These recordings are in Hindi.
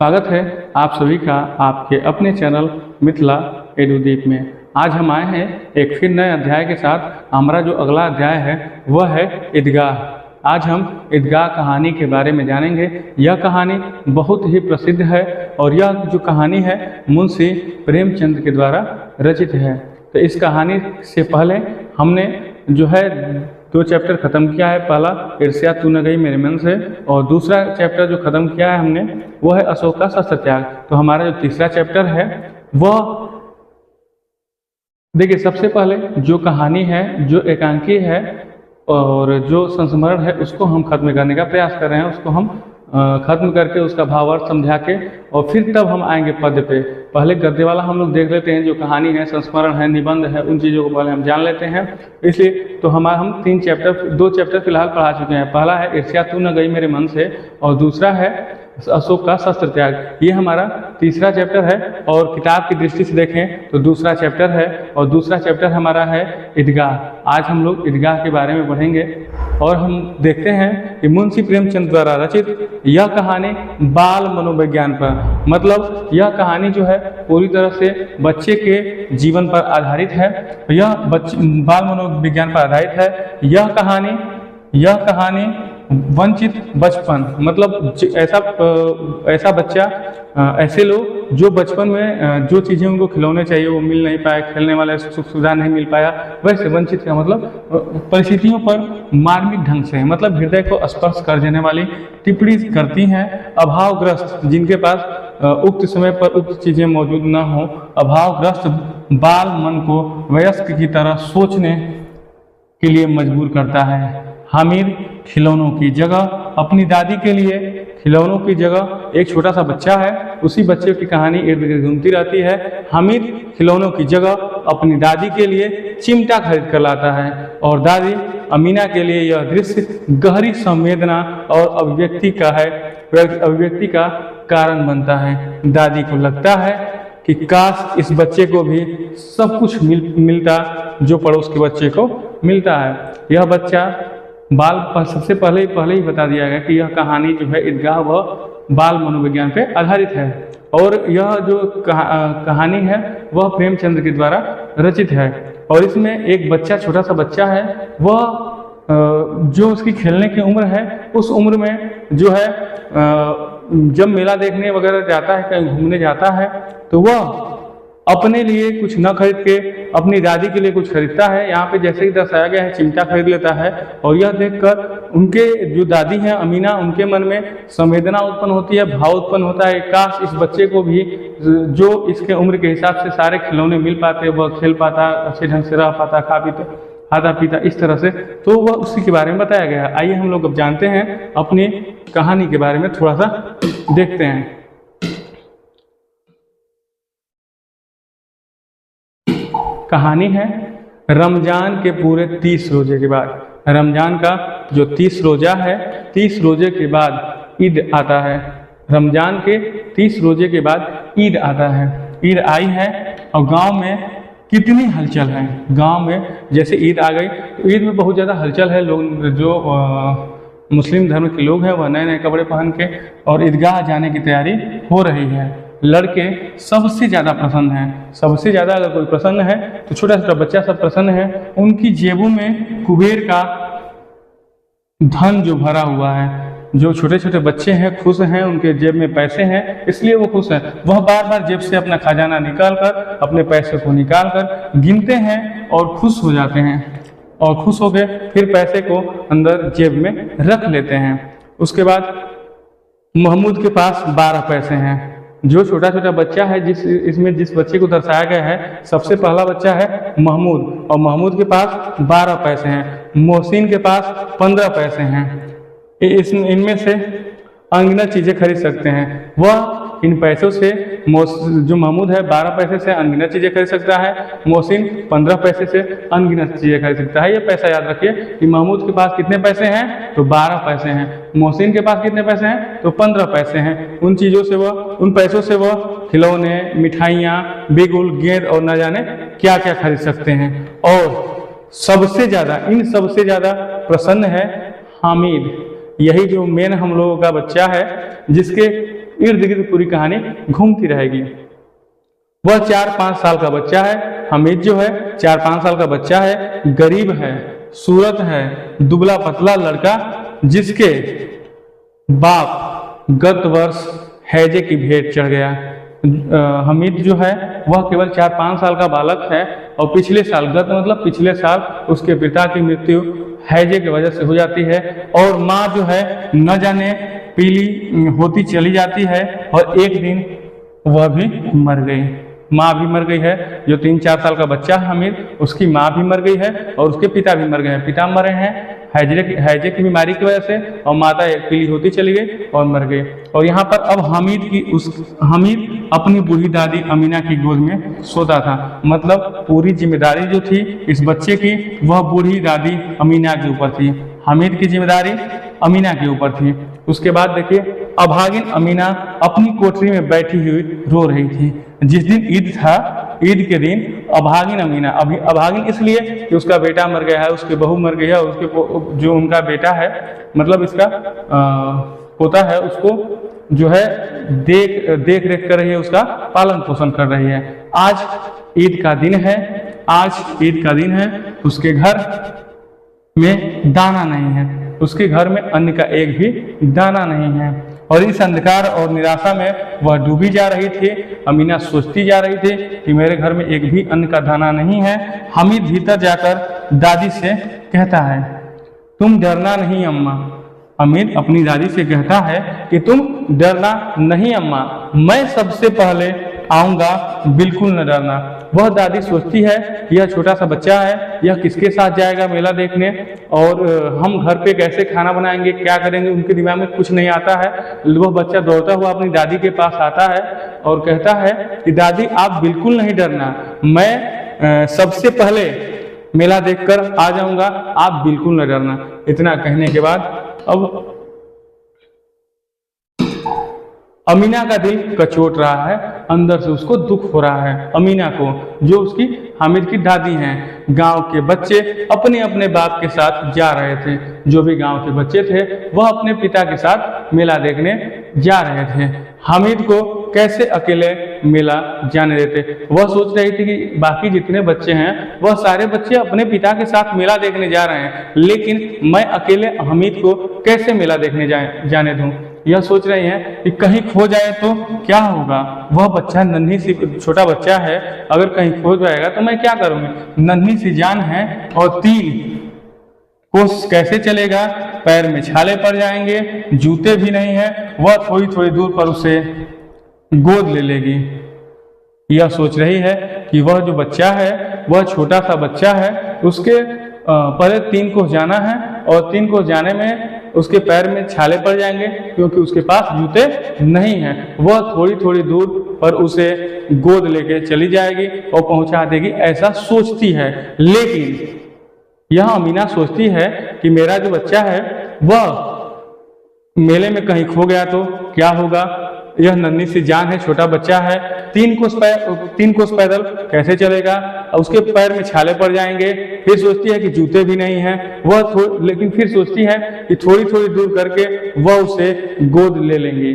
स्वागत है आप सभी का आपके अपने चैनल मिथिला एडुदीप में। आज हम आए हैं एक फिर नए अध्याय के साथ। हमारा जो अगला अध्याय है वह है ईदगाह। आज हम ईदगाह कहानी के बारे में जानेंगे। यह कहानी बहुत ही प्रसिद्ध है और यह जो कहानी है मुंशी प्रेमचंद के द्वारा रचित है। तो इस कहानी से पहले हमने जो है 2 चैप्टर ख़त्म किया है। पहला ईर्ष्या तू न गई मेरे मन से, और दूसरा चैप्टर जो ख़त्म किया है हमने वो है अशोक का शस्त्र त्याग। तो हमारा जो तीसरा चैप्टर है वह देखिए, सबसे पहले जो कहानी है, जो एकांकी है और जो संस्मरण है उसको हम खत्म करने का प्रयास कर रहे हैं। उसको हम खत्म करके उसका भावार्थ समझा के और फिर तब हम आएंगे पद्य पे। पहले गद्य वाला हम लोग देख लेते हैं, जो कहानी है, संस्मरण है, निबंध है, उन चीज़ों को पहले हम जान लेते हैं। इसलिए तो हम 2 चैप्टर फिलहाल पढ़ा चुके हैं। पहला है ईर्ष्या तू न गई मेरे मन से और दूसरा है अशोक का शस्त्र त्याग। ये हमारा तीसरा चैप्टर है और किताब की दृष्टि से देखें तो दूसरा चैप्टर है और दूसरा चैप्टर हमारा है ईदगाह। आज हम लोग ईदगाह के बारे में पढ़ेंगे और हम देखते हैं कि मुंशी प्रेमचंद द्वारा रचित यह कहानी बाल मनोविज्ञान पर, मतलब यह कहानी जो है पूरी तरह से बच्चे के जीवन पर आधारित है। यह बाल मनोविज्ञान पर आधारित है। यह कहानी वंचित बचपन, मतलब ऐसा बच्चा, ऐसे लोग जो बचपन में जो चीज़ें उनको खिलौने चाहिए वो मिल नहीं पाए, खेलने वाले सुख सुविधा नहीं मिल पाया, वैसे वंचित का मतलब परिस्थितियों पर मार्मिक ढंग से, मतलब हृदय को स्पर्श कर देने वाली टिप्पणी करती हैं अभावग्रस्त, जिनके पास उक्त समय पर उक्त चीज़ें मौजूद न हो। अभावग्रस्त बाल मन को वयस्क की तरह सोचने के लिए मजबूर करता है। हामिद खिलौनों की जगह अपनी दादी के लिए, खिलौनों की जगह एक छोटा सा बच्चा है, उसी बच्चे की कहानी इर्द गिर्द घूमती रहती है। हामिद खिलौनों की जगह अपनी दादी के लिए चिमटा खरीद कर लाता है और दादी अमीना के लिए यह दृश्य गहरी संवेदना और अभिव्यक्ति का कारण बनता है। दादी को लगता है कि काश इस बच्चे को भी सब कुछ मिलता जो पड़ोस के बच्चे को मिलता है। यह बच्चा सबसे पहले ही बता दिया गया कि यह कहानी जो है ईदगाह व बाल मनोविज्ञान पे आधारित है और यह जो कहानी है वह प्रेमचंद के द्वारा रचित है। और इसमें एक बच्चा, छोटा सा बच्चा है, वह जो उसकी खेलने की उम्र है, उस उम्र में जो है जब मेला देखने वगैरह जाता है, कहीं घूमने जाता है, तो वह अपने लिए कुछ न खरीद के अपनी दादी के लिए कुछ खरीदता है। यहाँ पे जैसे ही दर्शाया गया है, चिमटा खरीद लेता है और यह देखकर उनके जो दादी हैं अमीना, उनके मन में संवेदना उत्पन्न होती है, भाव उत्पन्न होता है। काश इस बच्चे को भी जो इसके उम्र के हिसाब से सारे खिलौने मिल पाते, वह खेल पाता, अच्छे ढंग से रह पाता, खाता पीता, इस तरह से। तो वह उसी के बारे में बताया गया है। आइए हम लोग अब जानते हैं, अपनी कहानी के बारे में थोड़ा सा देखते हैं। कहानी है रमजान के पूरे 30 रोजे के बाद। रमजान का जो 30 रोजा है, 30 रोजे के बाद ईद आता है। रमजान के 30 रोजे के बाद ईद आता है। ईद आई है और गांव में कितनी हलचल है। गांव में जैसे ईद आ गई तो ईद में बहुत ज़्यादा हलचल है। लोग जो मुस्लिम धर्म के लोग हैं वह नए नए कपड़े पहन के और ईदगाह जाने की तैयारी हो रही है। लड़के सबसे ज़्यादा प्रसन्न हैं। सबसे ज़्यादा अगर कोई प्रसन्न है तो छोटा छोटा बच्चा सब प्रसन्न है। उनकी जेबों में कुबेर का धन जो भरा हुआ है, जो छोटे छोटे बच्चे हैं खुश हैं, उनके जेब में पैसे हैं, इसलिए वो खुश हैं। वह बार बार जेब से अपना खजाना निकाल कर, अपने पैसे को निकाल कर गिनते हैं और खुश हो जाते हैं और खुश हो गए फिर पैसे को अंदर जेब में रख लेते हैं। उसके बाद महमूद के पास 12 पैसे हैं। जो छोटा छोटा बच्चा है, जिस बच्चे को दर्शाया गया है, सबसे पहला बच्चा है महमूद और महमूद के पास 12 पैसे हैं। मोहसिन के पास 15 पैसे हैं। इनमें से अनगिनत चीज़ें खरीद सकते हैं। वह इन पैसों से, जो महमूद है 12 पैसे से अनगिनत चीज़ें खरीद सकता है, मोहसिन 15 पैसे से अनगिनत चीज़ें खरीद सकता है। ये पैसा याद रखिए कि महमूद के पास कितने पैसे हैं, तो 12 पैसे हैं। मोहसिन के पास कितने पैसे हैं, तो 15 पैसे हैं। उन पैसों से वह खिलौने, मिठाइयाँ, बिगुल, गेंद और न जाने क्या क्या खरीद सकते हैं। और सबसे ज़्यादा प्रसन्न है हामिद। यही जो मेन हम लोगों का बच्चा है, जिसके इर्द गिर्द पूरी कहानी घूमती रहेगी। वह 4-5 साल का बच्चा है। हामिद जो है 4-5 साल का बच्चा है, गरीब है, सूरत है, दुबला पतला लड़का, जिसके बाप गत वर्ष हैजे की भेंट चढ़ गया। हामिद जो है वह केवल 4-5 साल का बालक है और पिछले साल, गत मतलब पिछले साल, उसके पिता की मृत्यु हैजे की वजह से हो जाती है और माँ जो है न जाने पीली होती चली जाती है और एक दिन वह भी मर गई। माँ भी मर गई है। जो 3-4 साल का बच्चा है हामिद, उसकी माँ भी मर गई है और उसके पिता भी मर गए हैं। पिता मरे हैं हैजे की बीमारी की वजह से और माता एक पीली होती चली गई और मर गई। और यहाँ पर अब हामिद अपनी बूढ़ी दादी अमीना की गोद में सोता था। मतलब पूरी जिम्मेदारी जो थी इस बच्चे की वह बूढ़ी दादी अमीना के ऊपर थी। हामिद की जिम्मेदारी अमीना के ऊपर थी। उसके बाद देखिए, अभागिन अमीना अपनी कोठरी में बैठी हुई रो रही थी। जिस दिन ईद था, ईद के दिन अभागिन अमीना, अभागिन इसलिए कि उसका बेटा मर गया है, उसकी बहू मर गई है, उसके जो उनका बेटा है, मतलब इसका पोता है, उसको जो है देख रेख कर रही है, उसका पालन पोषण कर रही है। आज ईद का दिन है, आज ईद का दिन है। उसके घर में दाना नहीं है, उसके घर में अन्न का एक भी दाना नहीं है और इस अंधकार और निराशा में वह डूबी जा रही थी। अमीना सोचती जा रही थी कि मेरे घर में एक भी अन्न का दाना नहीं है। हामिद भीतर जाकर दादी से कहता है, तुम डरना नहीं अम्मा। हामिद अपनी दादी से कहता है कि तुम डरना नहीं अम्मा, मैं सबसे पहले आऊँगा, बिल्कुल न डरना। वह दादी सोचती है यह छोटा सा बच्चा है, यह किसके साथ जाएगा मेला देखने और हम घर पे कैसे खाना बनाएंगे, क्या करेंगे, उनके दिमाग में कुछ नहीं आता है। वह बच्चा दौड़ता हुआ अपनी दादी के पास आता है और कहता है कि दादी आप बिल्कुल नहीं डरना, मैं सबसे पहले मेला देखकर आ जाऊंगा, आप बिल्कुल न डरना। इतना कहने के बाद अब अमीना का दिल कचोट रहा है, अंदर से उसको दुख हो रहा है। अमीना को, जो उसकी हामिद की दादी हैं। गांव के बच्चे अपने अपने बाप के साथ जा रहे थे। जो भी गांव के बच्चे थे वह अपने पिता के साथ मेला देखने जा रहे थे। हामिद को कैसे अकेले मेला जाने देते। वह सोच रही थी कि बाकी जितने बच्चे हैं वह सारे बच्चे अपने पिता के साथ मेला देखने जा रहे हैं, लेकिन मैं अकेले हामिद को कैसे मेला देखने जाने दूं। यह सोच रही हैं कि कहीं खो जाए तो क्या होगा। वह बच्चा नन्ही सी छोटा बच्चा है, अगर कहीं खो जाएगा तो मैं क्या करूँगी। नन्ही सी जान है और 3 कोस कैसे चलेगा, पैर में छाले पड़ जाएंगे, जूते भी नहीं है। वह थोड़ी थोड़ी दूर पर उसे गोद ले लेगी। यह सोच रही है कि वह जो बच्चा है वह छोटा सा बच्चा है, उसके पहले 3 कोस जाना है और 3 कोस जाने में उसके पैर में छाले पड़ जाएंगे क्योंकि उसके पास जूते नहीं हैं। वह थोड़ी थोड़ी दूर पर उसे गोद लेके चली जाएगी और पहुंचा देगी, ऐसा सोचती है। लेकिन यह अमीना सोचती है कि मेरा जो बच्चा है वह मेले में कहीं खो गया तो क्या होगा। यह नन्ही सी जान है, छोटा बच्चा है, 3 कोस पैदल कैसे चलेगा, उसके पैर में छाले पड़ जाएंगे। फिर सोचती है कि जूते भी नहीं हैं वह, लेकिन फिर सोचती है कि थोड़ी थोड़ी दूर करके वह उसे गोद ले लेंगी।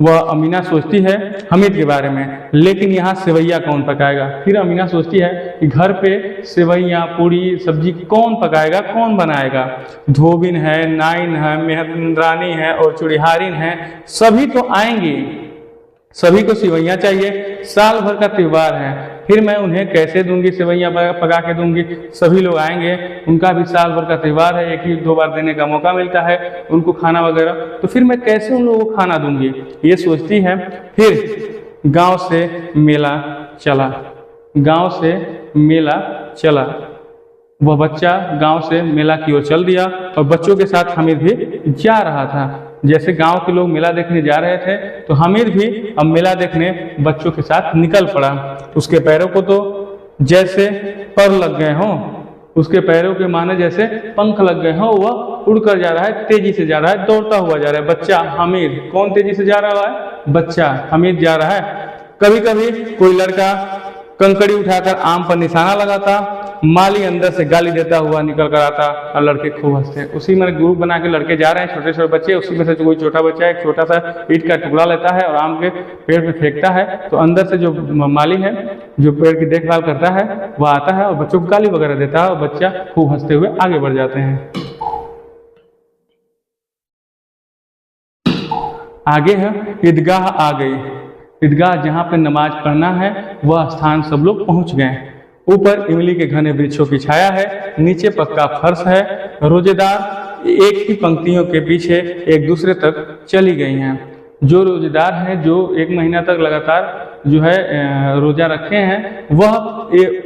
वह अमीना सोचती है हामिद के बारे में, लेकिन यहाँ सेवैया कौन पकाएगा। फिर अमीना सोचती है कि घर पे सेवैया पूड़ी सब्जी कौन पकाएगा, कौन बनाएगा। धोबिन है, नाइन है, मेहंद्रानी है और चुड़िहारिन है, सभी तो आएंगे, सभी को सेवैया चाहिए। साल भर का त्यौहार है, फिर मैं उन्हें कैसे दूंगी, सेवैया पका के दूंगी। सभी लोग आएंगे, उनका भी साल भर का त्यौहार है, 1-2 बार देने का मौका मिलता है उनको खाना वगैरह, तो फिर मैं कैसे उन लोगों को खाना दूंगी, ये सोचती है। फिर गांव से मेला चला, गांव से मेला चला। वह बच्चा गांव से मेला की ओर चल दिया और बच्चों के साथ हामिद भी जा रहा था। जैसे गांव के लोग मेला देखने जा रहे थे तो हामिद भी अब मेला देखने बच्चों के साथ निकल पड़ा। उसके पैरों को तो जैसे पर लग गए हों, उसके पैरों के माने जैसे पंख लग गए हों। वह उड़कर जा रहा है, तेजी से जा रहा है, दौड़ता हुआ जा रहा है। बच्चा हामिद, कौन तेजी से जा रहा है, बच्चा हामिद जा रहा है। कभी कभी कोई लड़का कंकड़ी उठाकर आम पर निशाना लगाता, माली अंदर से गाली देता हुआ निकल कर आता और लड़के खूब हंसते। उसी में ग्रुप बना के लड़के जा रहे हैं, छोटे छोटे बच्चे, उसी में से कोई छोटा बच्चा एक छोटा सा ईंट का टुकड़ा लेता है और आम के पेड़ पे फेंकता है, तो अंदर से जो माली है जो पेड़ की देखभाल करता है वह आता है और बच्चों को गाली वगैरह देता है और बच्चा खूब हंसते हुए आगे बढ़ जाते हैं। आगे है ईदगाह आ गई। ईदगाह जहाँ पे नमाज पढ़ना है वह स्थान सब लोग पहुँच गए। ऊपर इमली के घने वृक्षों की छाया है, नीचे पक्का फर्श है, रोजेदार एक ही पंक्तियों के पीछे एक दूसरे तक चली गई हैं। जो रोजेदार हैं जो 1 महीना तक लगातार जो है रोजा रखे हैं वह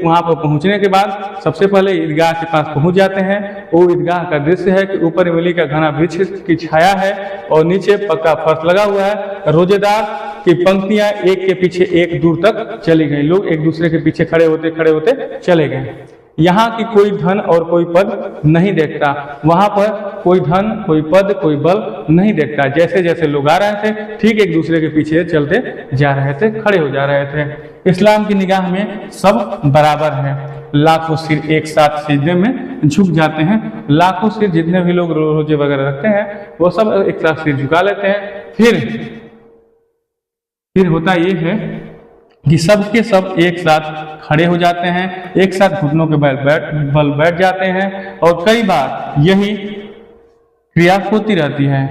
वहाँ पर पहुँचने के बाद सबसे पहले ईदगाह के पास पहुँच जाते हैं। वो ईदगाह का दृश्य है कि ऊपर इमली का घना वृक्ष की छाया है और नीचे पक्का फर्श लगा हुआ है। रोजेदार की पंक्तियां एक के पीछे एक दूर तक चली गई। लोग एक दूसरे के पीछे खड़े होते चले गए। यहाँ की कोई धन और कोई पद नहीं देखता, वहां पर कोई धन, कोई पद, कोई बल नहीं देखता। जैसे जैसे लोग आ रहे थे ठीक एक दूसरे के पीछे चलते जा रहे थे, खड़े हो जा रहे थे। इस्लाम की निगाह में सब बराबर है। लाखों सिर एक साथ सिजदे में झुक जाते हैं। लाखों सिर जितने भी लोग रोजे वगैरह रखते हैं वो सब एक साथ सिर झुका लेते हैं। फिर होता ये है कि सब के सब एक साथ खड़े हो जाते हैं, एक साथ घुटनों के बल बैठ जाते हैं और कई बार यही क्रिया होती रहती है।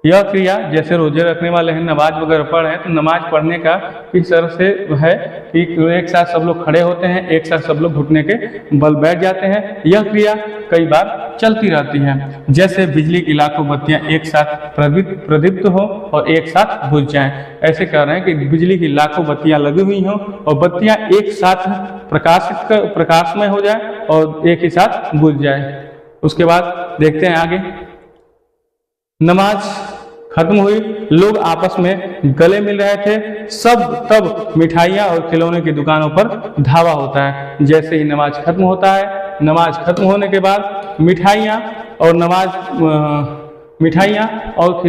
यह क्रिया जैसे रोजे रखने वाले हैं, नमाज वगैरह पढ़ हैं, तो नमाज पढ़ने का किस तरह से है कि एक साथ सब लोग खड़े होते हैं, एक साथ सब लोग घुटने के बल बैठ जाते हैं। यह क्रिया कई बार चलती रहती है। जैसे बिजली की लाखों बत्तियां एक साथ प्रदीप्त हो और एक साथ बुझ जाएं। ऐसे कह रहे हैं कि बिजली की लाखों बत्तियां लगी हुई हों और बत्तियां एक साथ प्रकाशमय हो जाए और एक ही साथ बुझ जाए। उसके बाद देखते हैं आगे। नमाज खत्म हुई, लोग आपस में गले मिल रहे थे। तब मिठाइयाँ और खिलौने की दुकानों पर धावा होता है। जैसे ही नमाज खत्म होता है, नमाज खत्म होने के बाद मिठाइयाँ और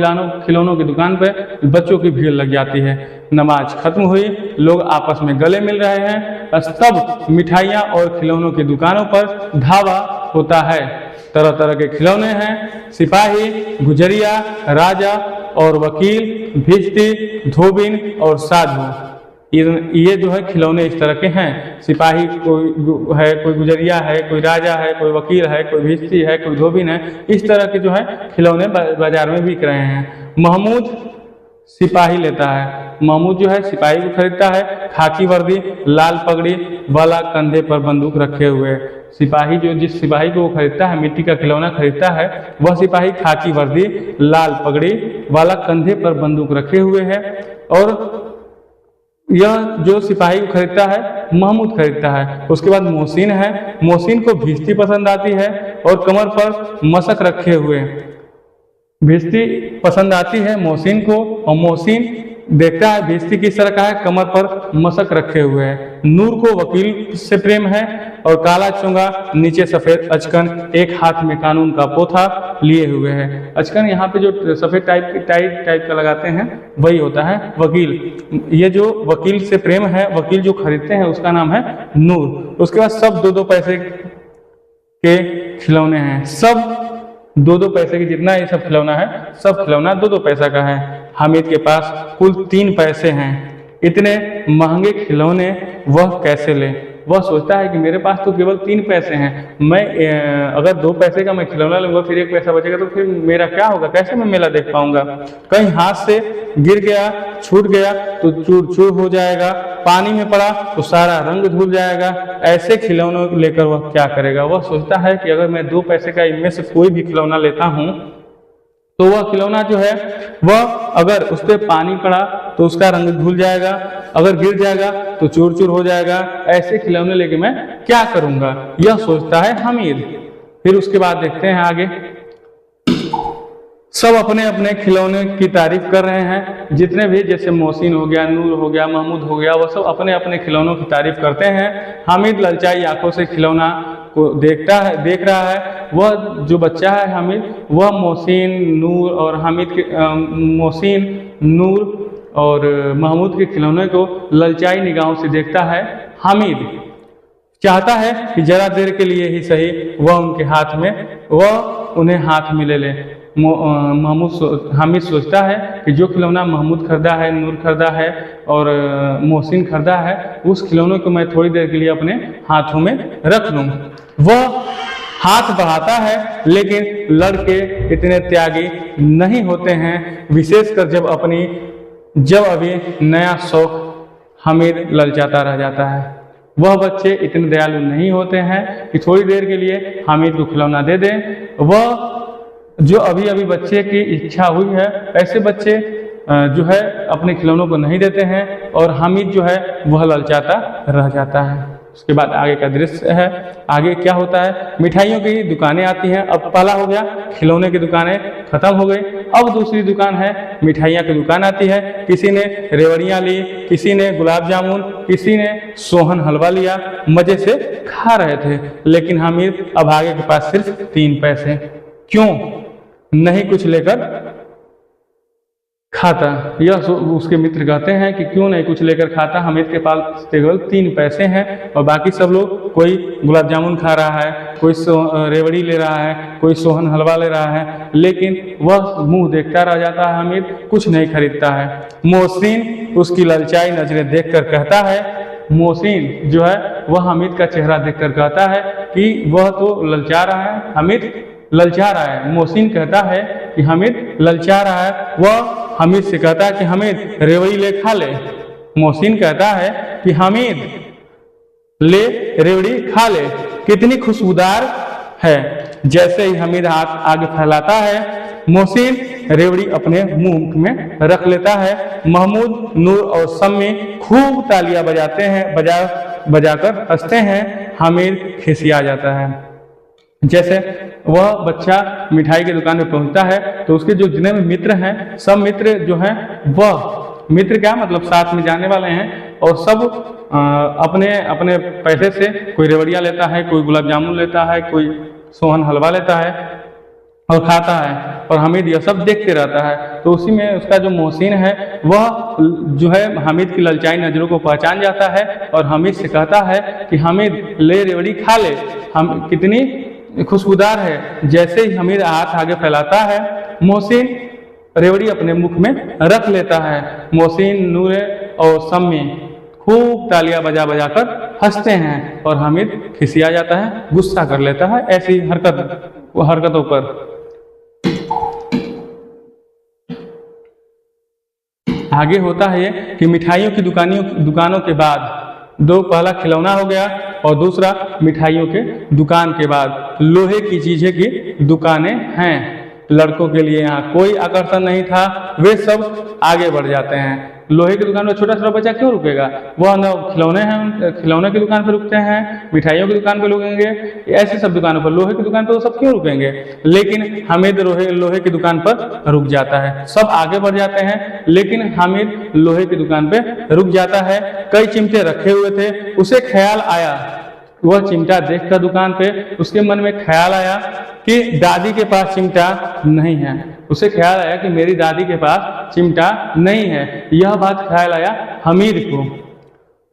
खिलौनों की दुकान पर बच्चों की भीड़ लग जाती है। नमाज खत्म हुई, लोग आपस में गले मिल रहे हैं, तब मिठाइयाँ और खिलौनों की दुकानों पर धावा होता है। तरह तरह के खिलौने हैं। सिपाही, गुजरिया, राजा और वकील, भिश्ती, धोबिन और साधु, ये जो है खिलौने इस तरह के हैं। सिपाही कोई है, कोई गुजरिया है, कोई राजा है, कोई वकील है, कोई भिश्ती है, कोई धोबिन है। इस तरह के जो है खिलौने बाजार में बिक रहे हैं। महमूद सिपाही लेता है। महमूद जो है सिपाही को खरीदता है। खाकी वर्दी, लाल पगड़ी वाला, कंधे पर बंदूक रखे हुए। सिपाही जिस सिपाही को वो खरीदता है, मिट्टी का खिलौना खरीदता है, वह सिपाही खाकी वर्दी, लाल पगड़ी वाला, कंधे पर बंदूक रखे हुए है। और यह जो सिपाही को खरीदता है महमूद खरीदता है। उसके बाद मोहसिन है। मोहसिन को भिश्ती पसंद आती है और कमर पर मशक रखे हुए। भिश्ती पसंद आती है मोहसिन को और मोहसिन देखता है भिश्ती किस तरह का है, कमर पर मशक रखे हुए है। नूर को वकील से प्रेम है और काला चोंगा, नीचे सफेद अचकन, एक हाथ में कानून का पोथा लिए हुए है। अचकन यहाँ पे जो सफेद टाइप का लगाते हैं वही होता है वकील। ये जो वकील से प्रेम है, वकील जो खरीदते हैं उसका नाम है नूर। उसके बाद सब 2-2 पैसे के खिलौने हैं। सब 2-2 पैसे की, जितना ये सब खिलौना है सब खिलौना 2-2 पैसा का है। हामिद के पास कुल 3 पैसे हैं। इतने महंगे खिलौने वह कैसे ले? वह सोचता है कि मेरे पास तो केवल 3 पैसे हैं। मैं अगर 2 पैसे का मैं खिलौना लूंगा, फिर 1 पैसा बचेगा, तो फिर मेरा क्या होगा? कैसे मैं मेला देख पाऊंगा? कहीं हाथ से गिर गया, छूट गया तो चूर चूर हो जाएगा, पानी में पड़ा तो सारा रंग धुल जाएगा। ऐसे खिलौनों को लेकर वह क्या करेगा? वह सोचता है कि अगर मैं 2 पैसे का इनमें से कोई भी खिलौना लेता हूँ तो वह खिलौना जो है वह अगर उस पर पानी पड़ा तो उसका रंग धुल जाएगा, अगर गिर जाएगा तो चूर चूर हो जाएगा। ऐसे खिलौने लेके मैं क्या करूंगा? यह सोचता है हामिद। फिर उसके बाद देखते हैं आगे। सब अपने अपने खिलौने की तारीफ कर रहे हैं। जितने भी, जैसे मोहसिन हो गया, नूर हो गया, महमूद हो गया, वह सब अपने अपने खिलौनों की तारीफ करते हैं। हामिद ललचाई आंखों से खिलौना को देख रहा है। वह जो बच्चा है हामिद, वह मोहसिन, नूर और महमूद के खिलौने को ललचाई निगाहों से देखता है हामिद चाहता है कि जरा देर के लिए ही सही वह उनके हाथ में, वह उन्हें हाथ में ले ले। हामिद सोचता है कि जो खिलौना महमूद खरीदा है, नूर खरीदा है और मोहसिन खरीदा है, उस खिलौने को मैं थोड़ी देर के लिए अपने हाथों में रख लूँ। वह हाथ बढ़ाता है, लेकिन लड़के इतने त्यागी नहीं होते हैं, विशेषकर जब अभी नया शौक हामिद ललचाता रह जाता है। वह बच्चे इतने दयालु नहीं होते हैं कि थोड़ी देर के लिए हामिद को खिलौना दे दें। वह जो अभी अभी बच्चे की इच्छा हुई है, ऐसे बच्चे जो है अपने खिलौनों को नहीं देते हैं और हामिद जो है वह ललचाता रह जाता है। उसके बाद आगे का दृश्य है। आगे क्या होता है, मिठाइयों की दुकानें आती हैं। अब पहला हो गया खिलौने की दुकानें खत्म हो गई, अब दूसरी दुकान है मिठाइयाँ की दुकान आती है। किसी ने रेवड़ियाँ ली, किसी ने गुलाब जामुन, किसी ने सोहन हलवा लिया, मज़े से खा रहे थे। लेकिन हामिद अब आगे के पास सिर्फ 3 पैसे, क्यों नहीं कुछ लेकर खाता। यह उसके मित्र कहते हैं कि क्यों नहीं कुछ लेकर खाता, हामिद के पास केवल 3 पैसे हैं और बाकी सब लोग, कोई गुलाब जामुन खा रहा है, कोई रेवड़ी ले रहा है, कोई सोहन हलवा ले रहा है, लेकिन वह मुंह देखता रह जाता है। हामिद कुछ नहीं खरीदता है। मोहसिन उसकी ललचाई नजरें देखकर कहता है, मोहसिन जो है वह हामिद का चेहरा देखकर कहता है कि वह तो ललचा रहा है, हामिद ललचा रहा है। मोहसिन कहता है कि हामिद ललचा रहा है। वह हामिद से कहता है कि हामिद रेवड़ी ले खा ले। मोहसिन कहता है कि हामिद ले रेवड़ी खा ले, कितनी खुशबूदार है। जैसे ही हामिद हाथ आगे फैलाता है, मोहसिन रेवड़ी अपने मुंह में रख लेता है। महमूद, नूर और सम्मी खूब तालियां बजाते हैं, बजाकर हंसते हैं। हामिद खिसिया जाता है। जैसे वह बच्चा मिठाई की दुकान में पहुंचता है तो उसके जो जितने भी मित्र हैं, सब मित्र जो हैं, वह मित्र क्या मतलब साथ में जाने वाले हैं, और सब अपने अपने पैसे से कोई रेवड़ियाँ लेता है, कोई गुलाब जामुन लेता है, कोई सोहन हलवा लेता है और खाता है, और हामिद यह सब देखते रहता है। तो उसी में उसका जो मोहसिन है वह जो है हामिद की ललचाई नज़रों को पहचान जाता है और हामिद से कहता है कि हामिद ले रेवड़ी खा ले, हम कितनी खुशबूदार है। जैसे ही हामिद हाथ आगे फैलाता है, मोहसिन रेवड़ी अपने मुख में रख लेता है। मोहसिन, नूर और सम्मी खूब तालियां बजा कर हंसते हैं और हामिद खिसिया जाता है, गुस्सा कर लेता है ऐसी हरकतों पर। आगे होता है कि मिठाइयों की दुकानों के बाद पहला खिलौना हो गया और दूसरा मिठाइयों के दुकान के बाद लोहे की चीजें की दुकानें हैं। लड़कों के लिए यहाँ कोई आकर्षण नहीं था, वे सब आगे बढ़ जाते हैं। लोहे की दुकान पर छोटा छोटा बच्चा क्यों रुकेगा, वह न खिलौने हैं, खिलौने की दुकान पर रुकते हैं, मिठाइयों की दुकान पर रुकेंगे, ऐसी सब दुकानों पर। लोहे की दुकान पर वो सब क्यों रुकेंगे, लेकिन हामिद लोहे की दुकान पर रुक जाता है। सब आगे बढ़ जाते हैं लेकिन हामिद लोहे की दुकान पर रुक जाता है। कई चिमटे रखे हुए थे, उसे ख्याल आया, वह चिमटा देखकर दुकान पे उसके मन में ख्याल आया कि दादी के पास चिमटा नहीं है। उसे ख्याल आया कि मेरी दादी के पास चिमटा नहीं है। यह बात ख्याल आया हामिद को।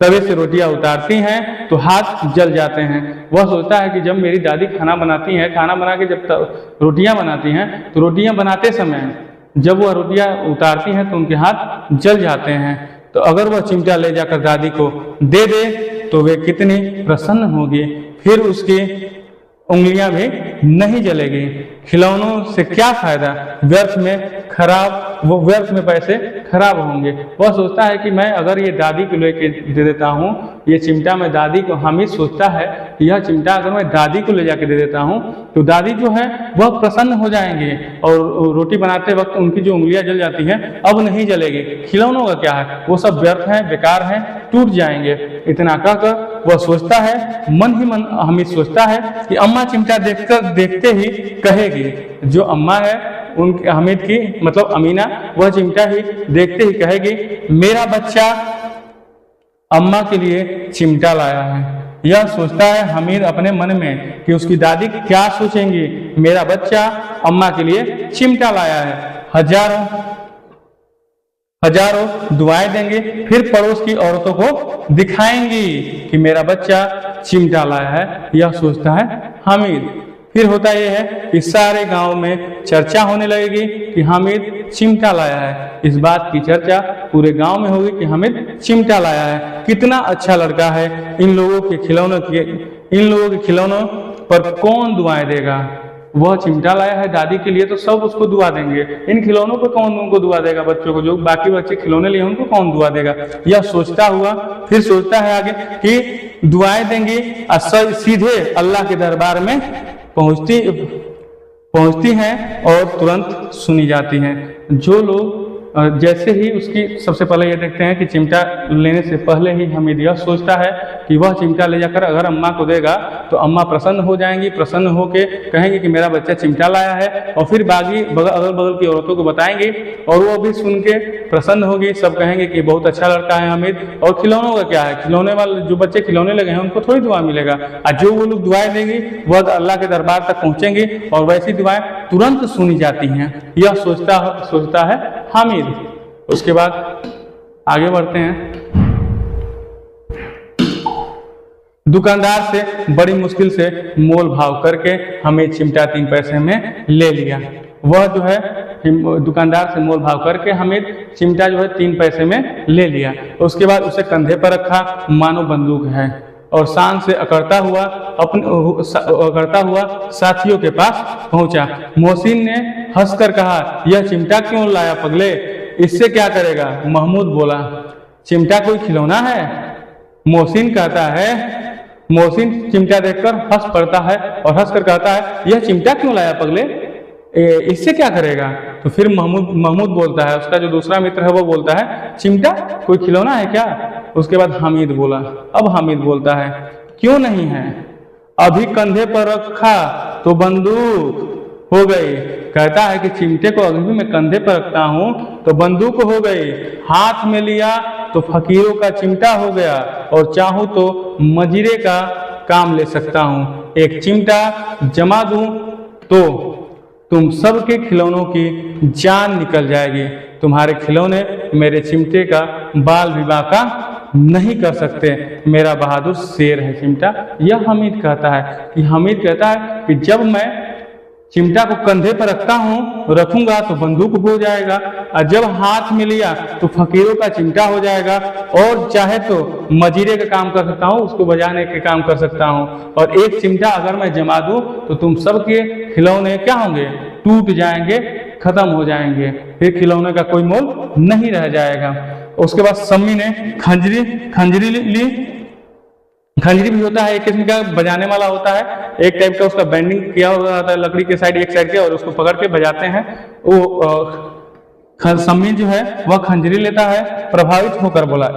तवे से रोटियां उतारती हैं तो हाथ जल जाते हैं। वह सोचता है कि जब मेरी दादी खाना बनाती हैं, खाना बना के जब रोटियां बनाती हैं तो रोटियां बनाते समय जब वह रोटियां उतारती हैं तो उनके हाथ जल जाते हैं। तो अगर वह चिमटा ले जाकर दादी को दे दे तो वे कितनी प्रसन्न होगी, फिर उसकी उंगलियां भी नहीं जलेगी। खिलौनों से क्या फायदा, व्यर्थ में पैसे खराब होंगे। वह सोचता है कि मैं अगर ये दादी को लेके दे देता हूँ, ये चिमटा मैं दादी को, हामिद सोचता है कि यह चिमटा अगर मैं दादी को ले जाके दे देता हूँ तो दादी जो है वह प्रसन्न हो जाएंगे और रोटी बनाते वक्त उनकी जो उंगलियां जल जाती हैं अब नहीं जलेगी। खिलौनों का क्या है, वो सब व्यर्थ हैं, बेकार हैं, टूट जाएंगे। इतना कहकर वह सोचता है, मन ही मन हामिद सोचता है कि अम्मा चिमटा देखते ही कहेगी, जो अम्मा है उनके हामिद की मतलब अमीना, वह चिमटा ही देखते ही कहेगी मेरा बच्चा अम्मा के लिए चिमटा लाया है। यह सोचता है हामिद अपने मन में कि उसकी दादी क्या सोचेंगी, मेरा बच्चा अम्मा के लिए चिमटा लाया है। हजारों दुआएं देंगे, फिर पड़ोस की औरतों को दिखाएंगी कि मेरा बच्चा चिमटा लाया है, यह सोचता है हामिद। फिर होता यह है कि सारे गांव में चर्चा होने लगेगी कि हामिद चिमटा लाया है। इस बात की चर्चा पूरे गांव में होगी कि हामिद चिमटा लाया है, कितना अच्छा लड़का है। इन लोगों के खिलौनों पर कौन दुआएं देगा? वह चिमटा लाया है दादी के लिए तो सब उसको दुआ देंगे, इन खिलौनों पर कौन उनको दुआ देगा? बच्चों को, जो बाकी बच्चे खिलौने लिए उनको कौन दुआ देगा? यह सोचता हुआ फिर सोचता है आगे कि दुआएं देंगी और सीधे अल्लाह के दरबार में पहुंचती हैं और तुरंत सुनी जाती हैं। जो लोग जैसे ही उसकी सबसे पहले ये देखते हैं कि चिमटा लेने से पहले ही हामिद यह सोचता है कि वह चिमटा ले जाकर अगर अम्मा को देगा तो अम्मा प्रसन्न हो जाएंगी, प्रसन्न होके कहेंगे कि मेरा बच्चा चिमटा लाया है, और फिर बाकी अगल बगल की औरतों को बताएंगे और वो भी सुन के प्रसन्न होगी। सब कहेंगे कि बहुत अच्छा लड़का है हामिद। और खिलौनों का क्या है, खिलौने वाले जो बच्चे खिलौने लगे हैं उनको थोड़ी दुआ मिलेगा, और जो वो लोग दुआएं देंगी वह अल्लाह के दरबार तक पहुंचेंगी और वैसी दुआएं तुरंत सुनी जाती हैं। यह सोचता है हामिद। उसके बाद आगे बढ़ते हैं। दुकानदार से बड़ी मुश्किल से मोल भाव करके हमें चिमटा 3 पैसे में ले लिया। वह जो है दुकानदार से मोल भाव करके हमें चिमटा जो है 3 पैसे में ले लिया। उसके बाद उसे कंधे पर रखा मानो बंदूक है और शान से अकड़ता हुआ साथियों के पास पहुंचा। मोहसिन ने हंसकर कहा, यह चिमटा क्यों लाया पगले, इससे क्या करेगा? महमूद बोला, चिमटा कोई खिलौना है? मोहसिन कहता है, मोहसिन चिमटा देखकर हंस पड़ता है और हंसकर कहता है, यह चिमटा क्यों लाया पगले, इससे क्या करेगा? तो फिर महमूद बोलता है, उसका जो दूसरा मित्र है वो बोलता है, चिमटा कोई खिलौना है क्या? उसके बाद हामिद बोला। अब हामिद बोलता है, क्यों नहीं है? अभी कंधे पर रखा तो बंदूक हो गई। कहता है कि चिमटे को अभी भी मैं कंधे पर रखता हूं तो बंदूक हो गई, हाथ में लिया तो फकीरों का चिमटा हो गया, और चाहूं तो मजीरे का काम ले सकता हूं। एक चिमटा जमा दूं तो तुम सबके खिलौनों की जान निकल जाएगी। तुम्हारे खिलौने मेरे चिमटे का बाल विवाह का नहीं कर सकते। मेरा बहादुर शेर है चिमटा। यह हामिद कहता है कि जब मैं चिमटा को कंधे पर रखूंगा तो बंदूक हो जाएगा, और जब हाथ में लिया तो फकीरों का चिमटा हो जाएगा, और चाहे तो मजीरे का काम कर सकता हूँ, उसको बजाने के काम कर सकता हूँ। और एक चिमटा अगर मैं जमा दूं तो तुम सबके खिलौने क्या होंगे? टूट जाएंगे, खत्म हो जाएंगे, फिर खिलौने का कोई मोल नहीं रह जाएगा। उसके बाद सम्मी ने खंजरी ली। खंजरी भी होता है एक किस्म का बजाने वाला होता है, एक टाइप का उसका बैंडिंग किया हुआ होता है लकड़ी के साइड एक साइड के, और उसको पकड़ के बजाते हैं। वो सम्मी जो है वह खंजरी लेता है। प्रभावित होकर बोला,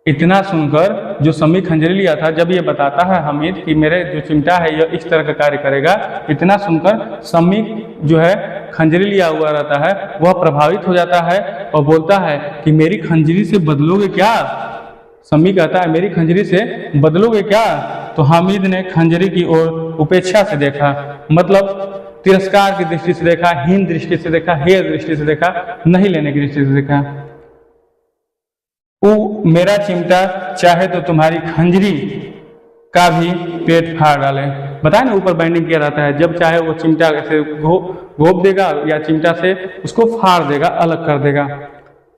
इतना सुनकर जो सम्मी खंजरी लिया था, जब ये बताता है हामिद कि मेरे जो चिमटा है यह इस तरह का कार्य करेगा, इतना सुनकर सम्मी जो है खंजरी लिया हुआ रहता है वह प्रभावित हो जाता है और बोलता है कि मेरी खंजरी से बदलोगे क्या? सम्मी कहता है, मेरी खंजरी से बदलोगे क्या? तो हामिद ने खंजरी की ओर उपेक्षा से देखा, मतलब तिरस्कार की दृष्टि से देखा, हीन दृष्टि से देखा, हेय दृष्टि से देखा, नहीं लेने की दृष्टि से देखा। मेरा चिमटा चाहे तो तुम्हारी खंजरी का भी पेट फाड़ डाले। बताए ना, ऊपर बाइंडिंग किया रहता है, जब चाहे वो चिमटा ऐसे घोप देगा या चिमटा से उसको फाड़ देगा, अलग कर देगा।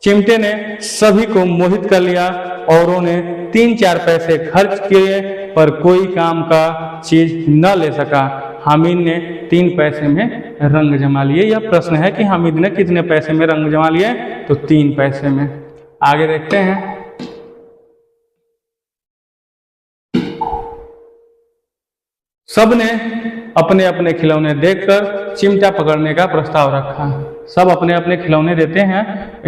चिमटे ने सभी को मोहित कर लिया। औरों ने 3-4 पैसे खर्च किए पर कोई काम का चीज न ले सका। हामिद ने 3 पैसे में रंग जमा लिए। यह प्रश्न है कि हामिद ने कितने पैसे में रंग जमा लिए? तो 3 पैसे में। आगे देखते हैं। सबने अपने अपने खिलौने देखकर चिमटा पकड़ने का प्रस्ताव रखा। सब अपने अपने खिलौने देते हैं,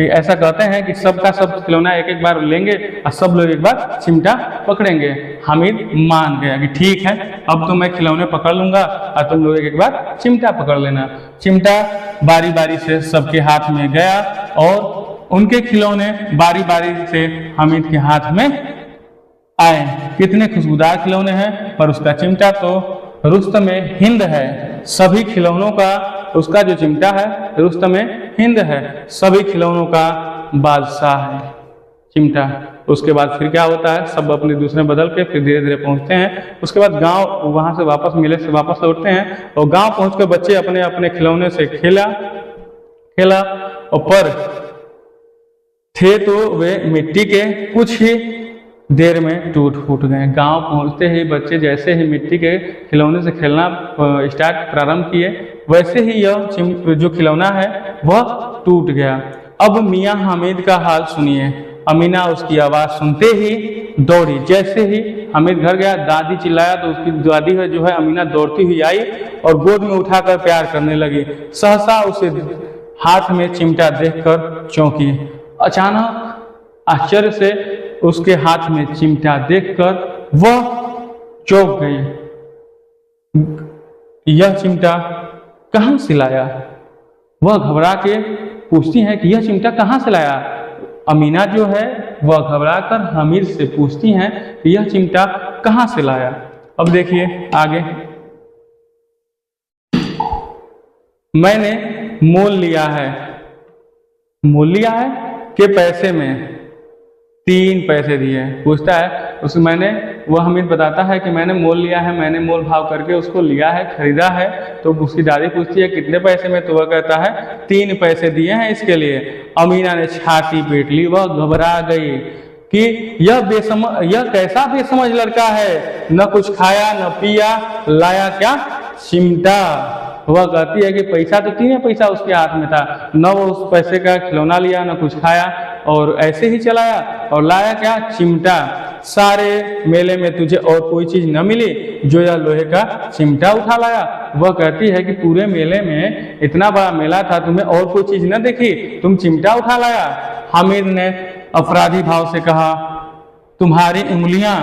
ऐसा कहते हैं कि सबका सब खिलौना एक बार लेंगे और सब लोग एक बार चिमटा पकड़ेंगे। हामिद मान गया कि ठीक है, अब तो मैं खिलौने पकड़ लूंगा और तुम लोग एक बार चिमटा पकड़ लेना। चिमटा बारी बारी से सबके हाथ में गया और उनके खिलौने बारी बारी से हामिद के हाथ में आए। कितने खुशबूदार खिलौने हैं, पर उसका चिमटा तो रुस्तम हिंद है। सभी खिलौनों का उसका जो चिमटा है रुस्तम हिंद है, सभी खिलौनों का बादशाह है चिमटा। उसके बाद फिर क्या होता है, सब अपने दूसरे बदल के फिर धीरे धीरे पहुंचते हैं। उसके बाद गांव, वहां से वापस मेले से वापस लौटते हैं और गांव पहुंचकर बच्चे अपने अपने खिलौने से खेला और पर थे तो वे मिट्टी के कुछ ही देर में टूट फूट गए। गांव पहुंचते ही बच्चे जैसे ही मिट्टी के खिलौने से खेलना प्रारंभ किए, वैसे ही यह जो खिलौना है वह टूट गया। अब मियां हामिद का हाल सुनिए। अमीना उसकी आवाज़ सुनते ही दौड़ी। जैसे ही हामिद घर गया, दादी चिल्लाया तो उसकी दादी जो है अमीना दौड़ती हुई आई और गोद में उठाकर प्यार करने लगी। सहसा उसे हाथ में चिमटा देखकर चौंकी। अचानक आश्चर्य से उसके हाथ में चिमटा देखकर वह चौंक गई। यह चिमटा कहाँ से लाया? वह घबरा के पूछती है कि यह चिमटा कहाँ से लाया? अमीना जो है वह घबराकर हामिद से पूछती हैं कि यह चिमटा कहाँ से लाया। अब देखिए आगे, मैंने मोल लिया है। मोल लिया है कि पैसे में? 3 पैसे दिए। पूछता है उस मैंने, वह हामिद बताता है कि मैंने मोल लिया है, मैंने मोल भाव करके उसको लिया है, खरीदा है। तो उसकी दादी पूछती है कितने पैसे में? तो वह कहता है 3 पैसे दिए हैं इसके लिए। अमीना ने छाती पीट ली। वह घबरा गई कि यह कैसा बेसमझ लड़का है, न कुछ खाया न पिया, लाया क्या? चिमटा। वह कहती है कि पैसा तो 3 पैसा उसके हाथ में था, न वो उस पैसे का खिलौना लिया न कुछ खाया और ऐसे ही चलाया, और लाया क्या? चिमटा। सारे मेले में तुझे और कोई चीज न मिली जो यह लोहे का चिमटा उठा लाया? वह कहती है कि पूरे मेले में इतना बड़ा मेला था, तुम्हें और कोई चीज न देखी, तुम चिमटा उठा लाया? हामिद ने अपराधी भाव से कहा, तुम्हारी उंगलियां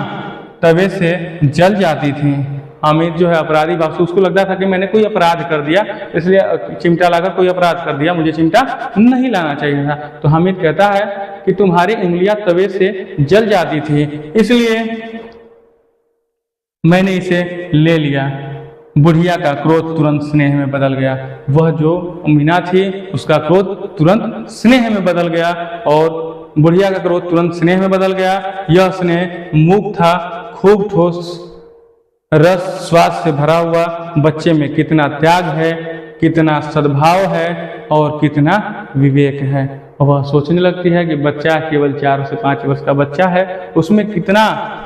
तवे से जल जाती थीं। हामिद जो है अपराधी भाव से, उसको लगता था कि मैंने कोई अपराध कर दिया, इसलिए चिमटा लाकर कोई अपराध कर दिया, मुझे चिमटा नहीं लाना चाहिए था। तो हामिद कहता है कि तुम्हारी उंगलियां तवे से जल जाती थी, इसलिए मैंने इसे ले लिया। बुढ़िया का क्रोध तुरंत स्नेह में बदल गया। वह जो अमीना थी उसका क्रोध तुरंत स्नेह में बदल गया और बुढ़िया का क्रोध तुरंत स्नेह में बदल गया। यह स्नेह मूक था, खूब ठोस रस स्वाद से भरा हुआ। बच्चे में कितना त्याग है, कितना सद्भाव है और कितना विवेक है। वह सोचने लगती है कि बच्चा केवल 4 से 5 वर्ष का बच्चा है, उसमें कितना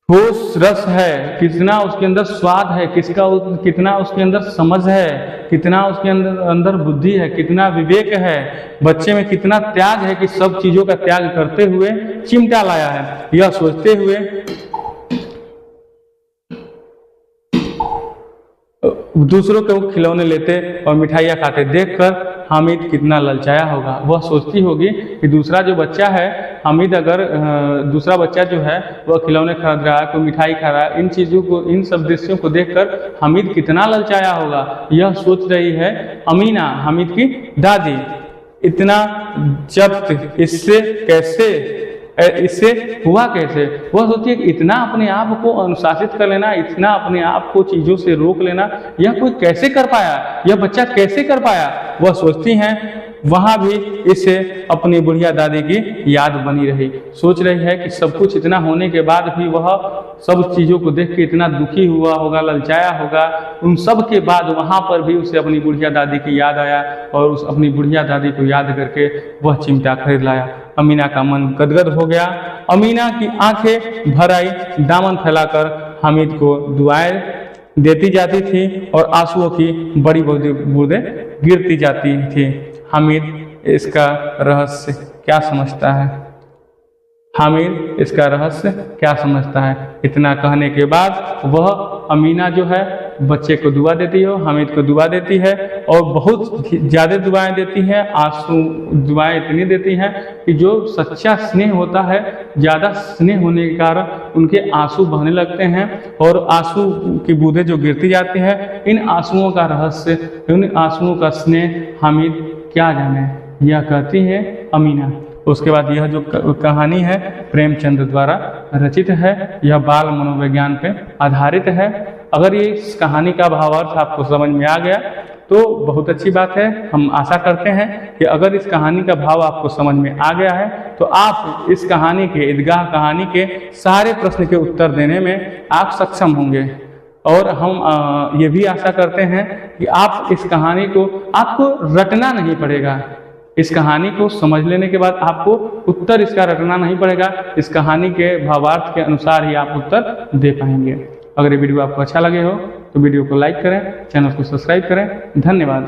ठोस रस है, कितना उसके अंदर स्वाद है, कितना उसके अंदर समझ है, कितना उसके अंदर बुद्धि है, कितना विवेक है। बच्चे में कितना त्याग है कि सब चीजों का त्याग करते हुए चिमटा लाया है। यह सोचते हुए दूसरों को खिलौने लेते और मिठाइयाँ खाते देखकर हामिद कितना ललचाया होगा। वह सोचती होगी कि दूसरा जो बच्चा है, हामिद अगर दूसरा बच्चा जो है वह खिलौने खरीद रहा है, कोई मिठाई खा रहा है, इन चीज़ों को, इन सब दृश्यों को देखकर हामिद कितना ललचाया होगा। यह सोच रही है अमीना, हामिद की दादी। इतना जब्त इससे हुआ कैसे? वह सोचती है कि इतना अपने आप को अनुशासित कर लेना, इतना अपने आप को चीज़ों से रोक लेना, यह कोई कैसे कर पाया, यह बच्चा कैसे कर पाया? वह सोचती हैं। वहाँ भी इसे अपनी बुढ़िया दादी की याद बनी रही। सोच रही है कि सब कुछ इतना होने के बाद भी वह सब चीज़ों को देख के इतना दुखी हुआ होगा, ललचाया होगा। उन सब के बाद वहाँ पर भी उसे अपनी बुढ़िया दादी की याद आया और उस अपनी बुढ़िया दादी को याद करके वह चिमटा खरीद लाया। अमीना का मन गदगद हो गया। अमीना की आंखें भर आई, दामन फैलाकर हामिद को दुआएं देती जाती थी और आंसुओं की बड़ी बूंदें गिरती जाती थी। हामिद इसका रहस्य क्या समझता है? हामिद इसका रहस्य क्या समझता है? इतना कहने के बाद वह अमीना जो है बच्चे को दुआ देती है, हामिद को दुआ देती है और बहुत ज़्यादा दुआएं देती हैं। आंसू दुआएं इतनी देती हैं कि जो सच्चा स्नेह होता है, ज़्यादा स्नेह होने के कारण उनके आंसू बहने लगते हैं और आंसू की बूंदें जो गिरती जाती हैं। इन आंसुओं का रहस्य, इन आंसुओं का स्नेह हामिद क्या जाने, यह कहती है अमीना। उसके बाद यह जो कहानी है प्रेमचंद द्वारा रचित है। यह बाल मनोविज्ञान पे आधारित है। अगर ये इस कहानी का भावार्थ आपको समझ में आ गया तो बहुत अच्छी बात है। हम आशा करते हैं कि अगर इस कहानी का भाव आपको समझ में आ गया है तो आप इस कहानी के, ईदगाह कहानी के सारे प्रश्न के उत्तर देने में आप सक्षम होंगे। और हम ये भी आशा करते हैं कि आप इस कहानी को, आपको रटना नहीं पड़ेगा। इस कहानी को समझ लेने के बाद आपको उत्तर इसका रटना नहीं पड़ेगा। इस कहानी के भावार्थ के अनुसार ही आप उत्तर दे पाएंगे। अगर ये वीडियो आपको अच्छा लगे हो तो वीडियो को लाइक करें, चैनल को सब्सक्राइब करें। धन्यवाद।